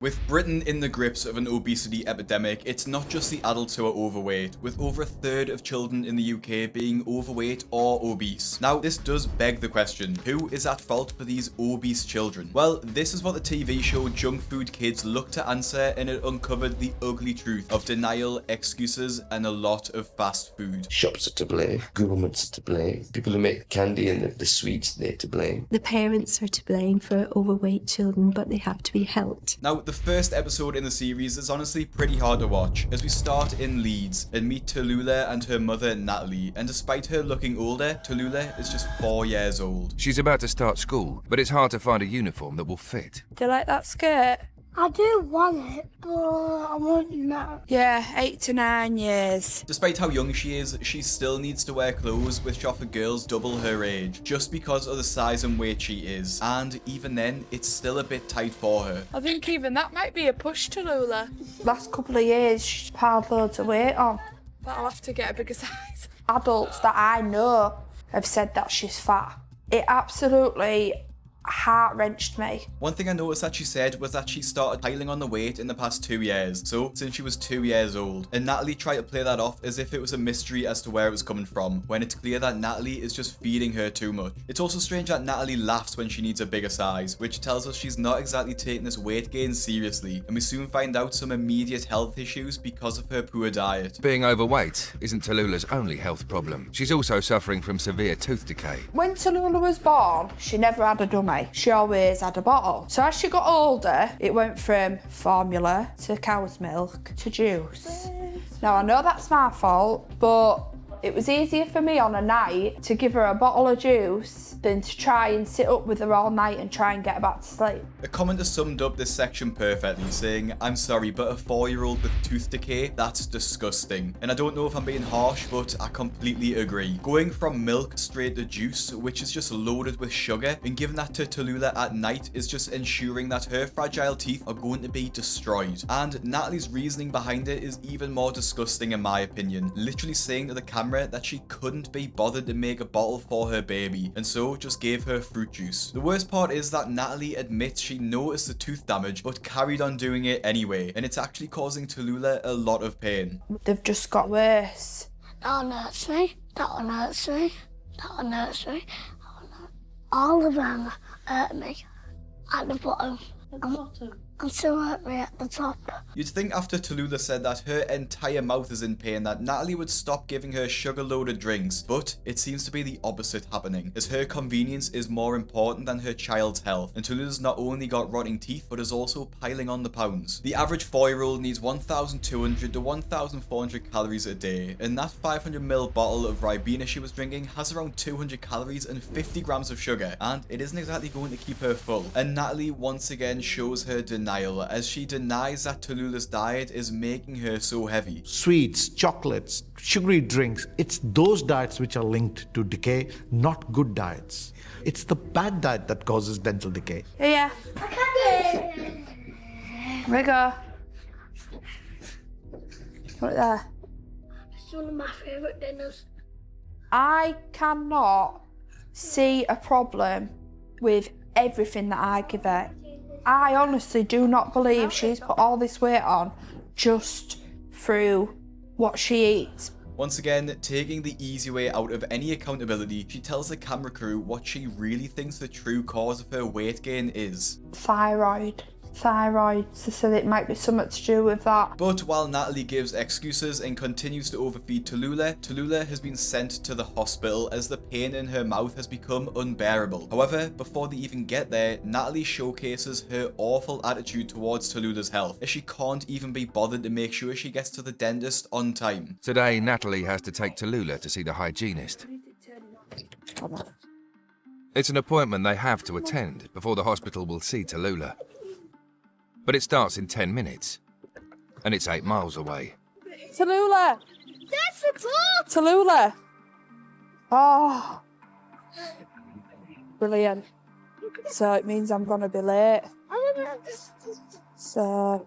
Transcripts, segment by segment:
With Britain in the grips of an obesity epidemic, it's not just the adults who are overweight, with over a third of children in the UK being overweight or obese. Now, this does beg the question, who is at fault for these obese children? Well, this is what the TV show Junk Food Kids looked to answer, and it uncovered the ugly truth of denial, excuses, and a lot of fast food. Shops are to blame, governments are to blame, people who make candy and the sweets, they're to blame. The parents are to blame for overweight children, but they have to be helped. Now, the first episode in the series is honestly pretty hard to watch, as we start in Leeds and meet Tula and her mother Natalie, and despite her looking older, Tula is just 4 years old. She's about to start school, but it's hard to find a uniform that will fit. Do you like that skirt? I do want it, but I want now. Yeah, 8 to 9 years. Despite how young she is, she still needs to wear clothes which are for girls double her age, just because of the size and weight she is, and even then, it's still a bit tight for her. I think even that might be a push to Lula. Last couple of years, she's piled loads of weight on. But I'll have to get a bigger size. Adults that I know have said that she's fat. It absolutely heart-wrenched me. One thing I noticed that she said was that she started piling on the weight in the past 2 years, so since she was 2 years old, and Natalie tried to play that off as if it was a mystery as to where it was coming from, when it's clear that Natalie is just feeding her too much. It's also strange that Natalie laughs when she needs a bigger size, which tells us she's not exactly taking this weight gain seriously, and we soon find out some immediate health issues because of her poor diet. Being overweight isn't Tallulah's only health problem. She's also suffering from severe tooth decay. When Tula was born, she never had a dummy. She always had a bottle. So as she got older, it went from formula to cow's milk to juice. Now, I know that's my fault, but it was easier for me on a night to give her a bottle of juice than to try and sit up with her all night and try and get her back to sleep. A commenter summed up this section perfectly, saying, "I'm sorry, but a 4-year-old with tooth decay, that's disgusting." And I don't know if I'm being harsh, but I completely agree. Going from milk straight to juice, which is just loaded with sugar, and giving that to Tula at night is just ensuring that her fragile teeth are going to be destroyed. And Natalie's reasoning behind it is even more disgusting in my opinion, literally saying to the camera that she couldn't be bothered to make a bottle for her baby, and so just gave her fruit juice. The worst part is that Natalie admits she noticed the tooth damage but carried on doing it anyway, and it's actually causing Tula a lot of pain. They've just got worse. That one hurts me, that one hurts me, that one hurts me. All of them hurt me at the bottom. And still hurt me at the top. You'd think after Tula said that her entire mouth is in pain that Natalie would stop giving her sugar-loaded drinks, but it seems to be the opposite happening, as her convenience is more important than her child's health, and Tula's not only got rotting teeth, but is also piling on the pounds. The average 4-year-old needs 1,200 to 1,400 calories a day, and that 500ml bottle of Ribena she was drinking has around 200 calories and 50 grams of sugar, and it isn't exactly going to keep her full. And Natalie once again shows her denial, as she denies that Tallulah's diet is making her so heavy. Sweets, chocolates, sugary drinks, it's those diets which are linked to decay, not good diets. It's the bad diet that causes dental decay. Here. Rigor. Put it there. It's one of my favourite dinners. I cannot see a problem with everything that I give her. I honestly do not believe she's put all this weight on just through what she eats. Once again, taking the easy way out of any accountability, she tells the camera crew what she really thinks the true cause of her weight gain is. Thyroid. She said it might be something to do with that. But while Natalie gives excuses and continues to overfeed Tula has been sent to the hospital as the pain in her mouth has become unbearable. However, before they even get there, Natalie showcases her awful attitude towards Tallulah's health, as she can't even be bothered to make sure she gets to the dentist on time. Today, Natalie has to take Tula to see the hygienist. It's an appointment they have to attend before the hospital will see Tula. But it starts in 10 minutes, and it's 8 miles away. Tula! That's the top! Tula! Oh. Brilliant. So it means I'm going to be late. So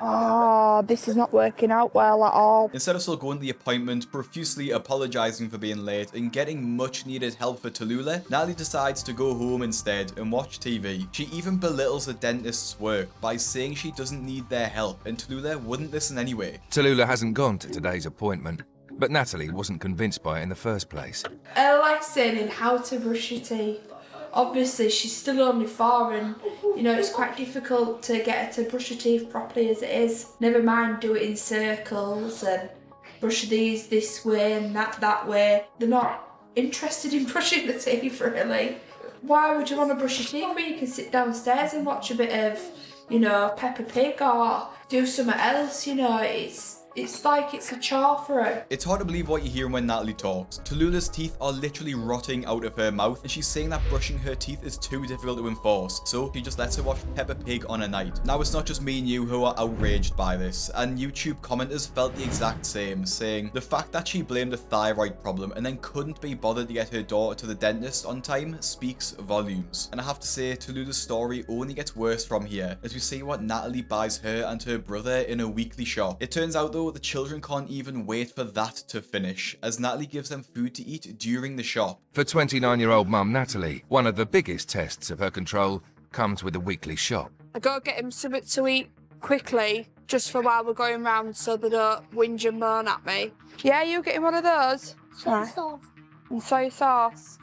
Oh, this is not working out well at all. Instead of still going to the appointment, profusely apologizing for being late, and getting much needed help for Tallulah, Natalie decides to go home instead and watch TV. She even belittles the dentist's work by saying she doesn't need their help, and Tallulah wouldn't listen anyway. Tallulah hasn't gone to today's appointment, but Natalie wasn't convinced by it in the first place. A lesson in how to brush your teeth. Obviously, she's still only 4 and, you know, it's quite difficult to get her to brush her teeth properly as it is. Never mind do it in circles and brush these this way and that way. They're not interested in brushing the teeth, really. Why would you want to brush your teeth when you can sit downstairs and watch a bit of, you know, Peppa Pig or do something else, you know? It's like it's a chore for her. It's hard to believe what you hear when Natalie talks. Tallulah's teeth are literally rotting out of her mouth, and she's saying that brushing her teeth is too difficult to enforce, so she just lets her watch Peppa Pig on a night. Now, it's not just me and you who are outraged by this, and YouTube commenters felt the exact same, saying the fact that she blamed a thyroid problem and then couldn't be bothered to get her daughter to the dentist on time speaks volumes. And I have to say, Tallulah's story only gets worse from here, as we see what Natalie buys her and her brother in a weekly shop. It turns out though, the children can't even wait for that to finish, as Natalie gives them food to eat during the shop. For 29-year-old mum Natalie, one of the biggest tests of her control comes with a weekly shop. I gotta get him something to eat quickly, just for while we're going round so they don't whinge and moan at me. Yeah, you getting one of those? Soy sauce. And soy sauce.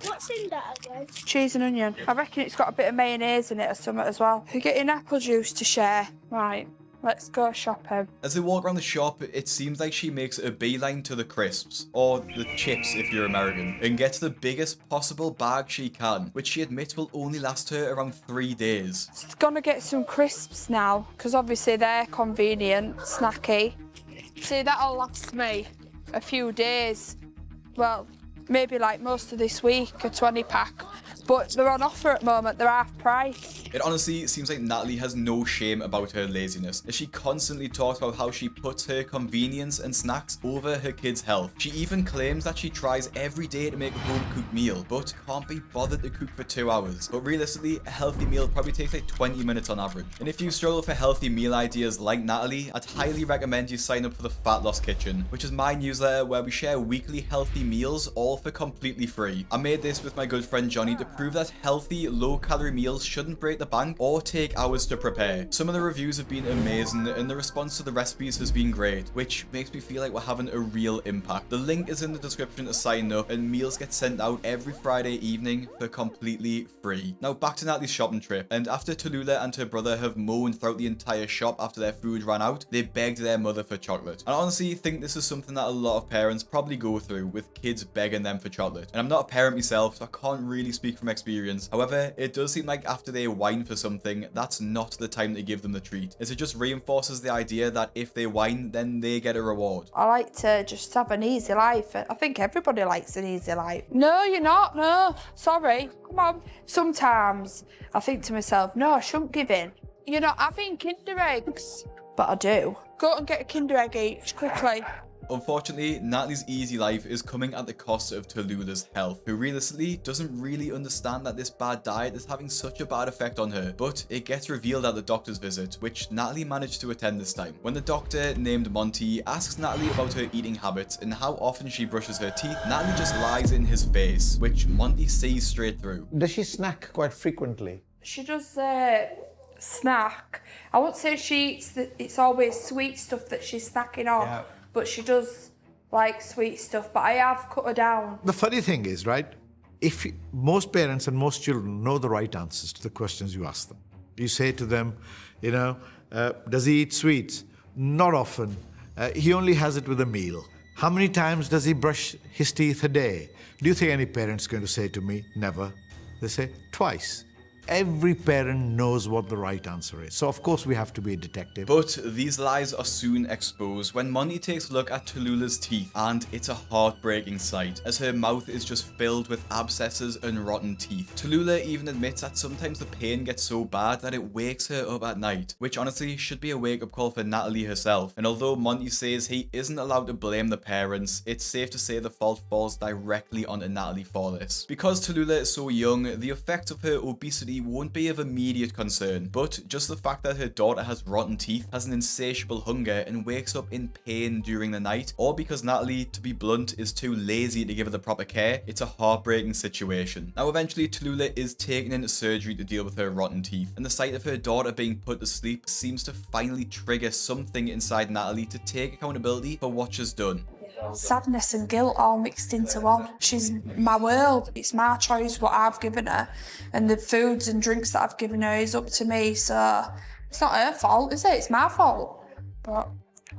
What's in that again? Cheese and onion. I reckon it's got a bit of mayonnaise in it or something as well. You're getting apple juice to share. Right. Let's go shopping. As they walk around the shop, it seems like she makes a beeline to the crisps, or the chips if you're American, and gets the biggest possible bag she can, which she admits will only last her around 3 days. It's gonna get some crisps now, because obviously they're convenient, snacky. See, that'll last me a few days. Well, maybe like most of this week, a 20-pack. But they're on offer at the moment, they're half price. It honestly seems like Natalie has no shame about her laziness, as she constantly talks about how she puts her convenience and snacks over her kids' health. She even claims that she tries every day to make a home-cooked meal, but can't be bothered to cook for 2 hours. But realistically, a healthy meal probably takes like 20 minutes on average. And if you struggle for healthy meal ideas like Natalie, I'd highly recommend you sign up for the Fat Loss Kitchen, which is my newsletter where we share weekly healthy meals, all for completely free. I made this with my good friend Johnny to prove that healthy, low-calorie meals shouldn't break the bank or take hours to prepare. Some of the reviews have been amazing, and the response to the recipes has been great, which makes me feel like we're having a real impact. The link is in the description to sign up, and meals get sent out every Friday evening for completely free. Now back to Natalie's shopping trip, and after Tallulah and her brother have moaned throughout the entire shop after their food ran out, they begged their mother for chocolate. And I honestly think this is something that a lot of parents probably go through, with kids begging them for chocolate. And I'm not a parent myself, so I can't really speak from experience. However, it does seem like after they whine for something, that's not the time to give them the treat, as it just reinforces the idea that if they whine, then they get a reward. I like to just have an easy life. I think everybody likes an easy life. No, you're not. No, sorry. Come on. Sometimes I think to myself, no, I shouldn't give in. You're not having Kinder Eggs. But I do. Go and get a Kinder Egg each, quickly. Unfortunately, Natalie's easy life is coming at the cost of Tallulah's health, who realistically doesn't really understand that this bad diet is having such a bad effect on her. But it gets revealed at the doctor's visit, which Natalie managed to attend this time. When the doctor, named Monty, asks Natalie about her eating habits and how often she brushes her teeth, Natalie just lies in his face, which Monty sees straight through. Does she snack quite frequently? She does snack. I won't say she eats, it's always sweet stuff that she's snacking on. Yeah. But she does like sweet stuff, but I have cut her down. The funny thing is, right, if most parents and most children know the right answers to the questions you ask them. You say to them, you know, does he eat sweets? Not often. He only has it with a meal. How many times does he brush his teeth a day? Do you think any parent's going to say to me, never? They say, twice. Every parent knows what the right answer is. So, of course, we have to be a detective. But these lies are soon exposed when Monty takes a look at Tallulah's teeth, and it's a heartbreaking sight, as her mouth is just filled with abscesses and rotten teeth. Tallulah even admits that sometimes the pain gets so bad that it wakes her up at night, which honestly should be a wake-up call for Natalie herself. And although Monty says he isn't allowed to blame the parents, it's safe to say the fault falls directly onto Natalie for this. Because Tallulah is so young, the effects of her obesity obesity won't be of immediate concern, but just the fact that her daughter has rotten teeth, has an insatiable hunger, and wakes up in pain during the night, or because Natalie, to be blunt, is too lazy to give her the proper care, it's a heartbreaking situation. Now eventually Tula is taken into surgery to deal with her rotten teeth, and the sight of her daughter being put to sleep seems to finally trigger something inside Natalie to take accountability for what she's done. Sadness and guilt all mixed into one. She's my world. It's my choice what I've given her, and the foods and drinks that I've given her is up to me, so it's not her fault, is it? It's my fault. But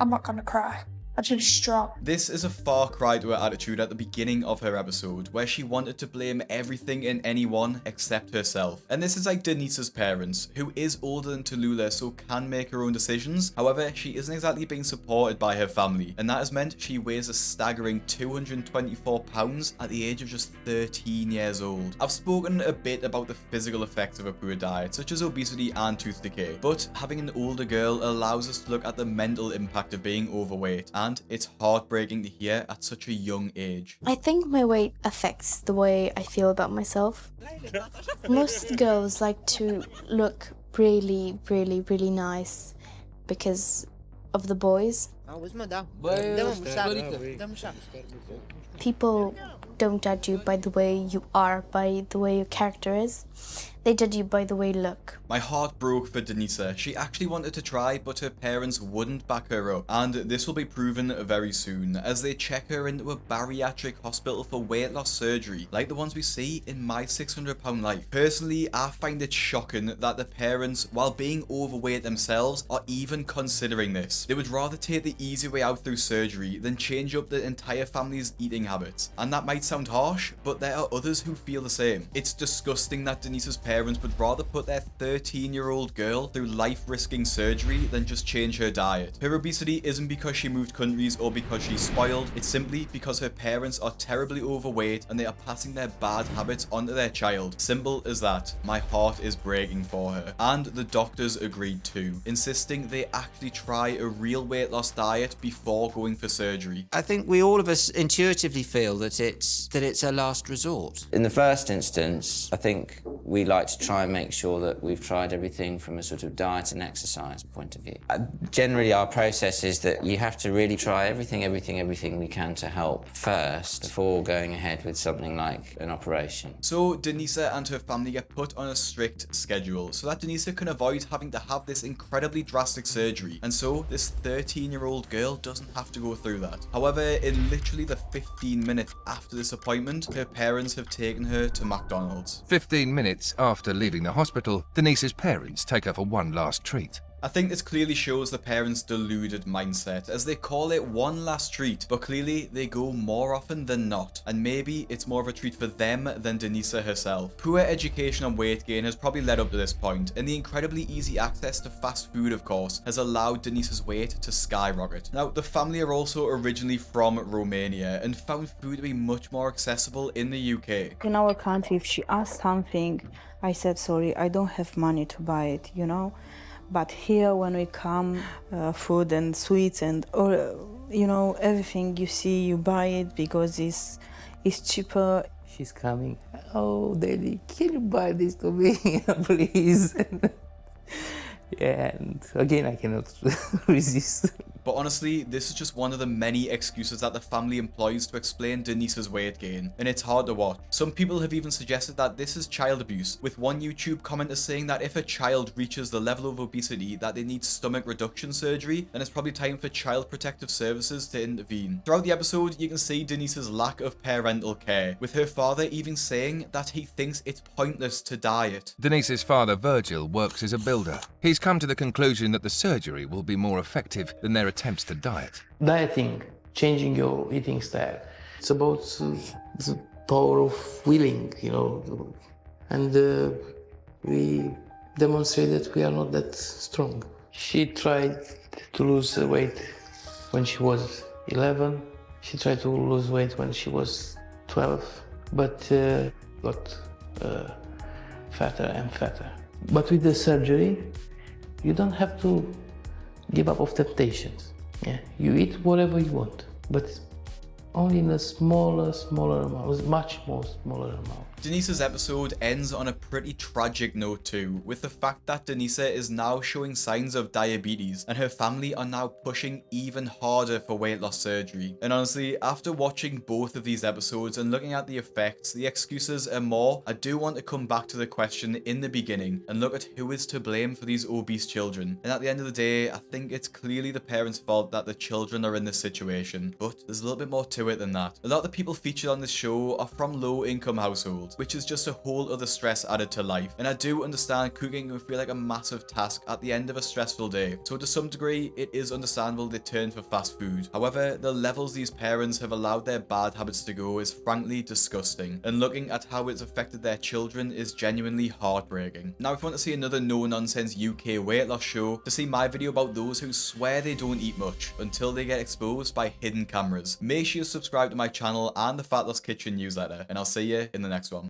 I'm not gonna cry. I just strong. This is a far cry to her attitude at the beginning of her episode, where she wanted to blame everything and anyone except herself. And this is like Denisa's parents, who is older than Tula so can make her own decisions. However, she isn't exactly being supported by her family, and that has meant she weighs a staggering 224 pounds at the age of just 13 years old. I've spoken a bit about the physical effects of a poor diet, such as obesity and tooth decay, but having an older girl allows us to look at the mental impact of being overweight, and it's heartbreaking to hear at such a young age. I think my weight affects the way I feel about myself. Most girls like to look really, really, really nice because of the boys. People don't judge you by the way you are, by the way your character is. They judge you by the way you look. My heart broke for Denisa. She actually wanted to try, but her parents wouldn't back her up. And this will be proven very soon, as they check her into a bariatric hospital for weight loss surgery, like the ones we see in My 600 Pound Life. Personally, I find it shocking that the parents, while being overweight themselves, are even considering this. They would rather take the easy way out through surgery than change up the entire family's eating habits. And that might sound harsh, but there are others who feel the same. It's disgusting that Denisa's parents would rather put their 13-year-old girl through life-risking surgery than just change her diet. Her obesity isn't because she moved countries or because she's spoiled, it's simply because her parents are terribly overweight and they are passing their bad habits onto their child. Simple as that. My heart is breaking for her. And the doctors agreed too, insisting they actually try a real weight loss diet before going for surgery. I think all of us intuitively feel that it's a last resort. In the first instance, I think we like to try and make sure that we've tried everything from a sort of diet and exercise point of view. Generally, our process is that you have to really try everything we can to help first before going ahead with something like an operation. So Denisa and her family get put on a strict schedule so that Denisa can avoid having to have this incredibly drastic surgery, and so this 13-year-old girl doesn't have to go through that. However, in literally the 15 minutes after this appointment, her parents have taken her to McDonald's. 15 minutes after leaving the hospital, Denise's parents take her for one last treat. I think this clearly shows the parents' deluded mindset, as they call it one last treat, but clearly they go more often than not, and maybe it's more of a treat for them than Denisa herself. Poor education on weight gain has probably led up to this point, and the incredibly easy access to fast food, of course, has allowed Denisa's weight to skyrocket. Now, the family are also originally from Romania, and found food to be much more accessible in the UK. In our country, if she asked something, I said, sorry, I don't have money to buy it, you know? But here, when we come, food and sweets and, you know, everything you see, you buy it because it's cheaper. She's coming. Oh, Daddy, can you buy this to me, please? Yeah, and again, I cannot resist. But honestly, this is just one of the many excuses that the family employs to explain Denisa's weight gain, and it's hard to watch. Some people have even suggested that this is child abuse, with one YouTube commenter saying that if a child reaches the level of obesity that they need stomach reduction surgery, then it's probably time for Child Protective Services to intervene. Throughout the episode, you can see Denisa's lack of parental care, with her father even saying that he thinks it's pointless to diet. Denise's father, Virgil, works as a builder. He's come to the conclusion that the surgery will be more effective than their attempts to diet. Dieting, changing your eating style. It's about the power of willing, you know. And we demonstrate that we are not that strong. She tried to lose weight when she was 11. She tried to lose weight when she was 12, but got fatter and fatter. But with the surgery, you don't have to give up of temptations. Yeah, you eat whatever you want, but only in a smaller amount, much more smaller amount. Denisa's episode ends on a pretty tragic note too, with the fact that Denisa is now showing signs of diabetes and her family are now pushing even harder for weight loss surgery. And honestly, after watching both of these episodes and looking at the effects, the excuses and more, I do want to come back to the question in the beginning and look at who is to blame for these obese children. And at the end of the day, I think it's clearly the parents' fault that the children are in this situation. But there's a little bit more to it than that. A lot of the people featured on this show are from low-income households, which is just a whole other stress added to life. And I do understand cooking can feel like a massive task at the end of a stressful day. So to some degree, it is understandable they turn for fast food. However, the levels these parents have allowed their bad habits to go is frankly disgusting. And looking at how it's affected their children is genuinely heartbreaking. Now, if you want to see another no-nonsense UK weight loss show, to see my video about those who swear they don't eat much until they get exposed by hidden cameras, make sure you subscribe to my channel and the Fat Loss Kitchen newsletter, and I'll see you in the next one.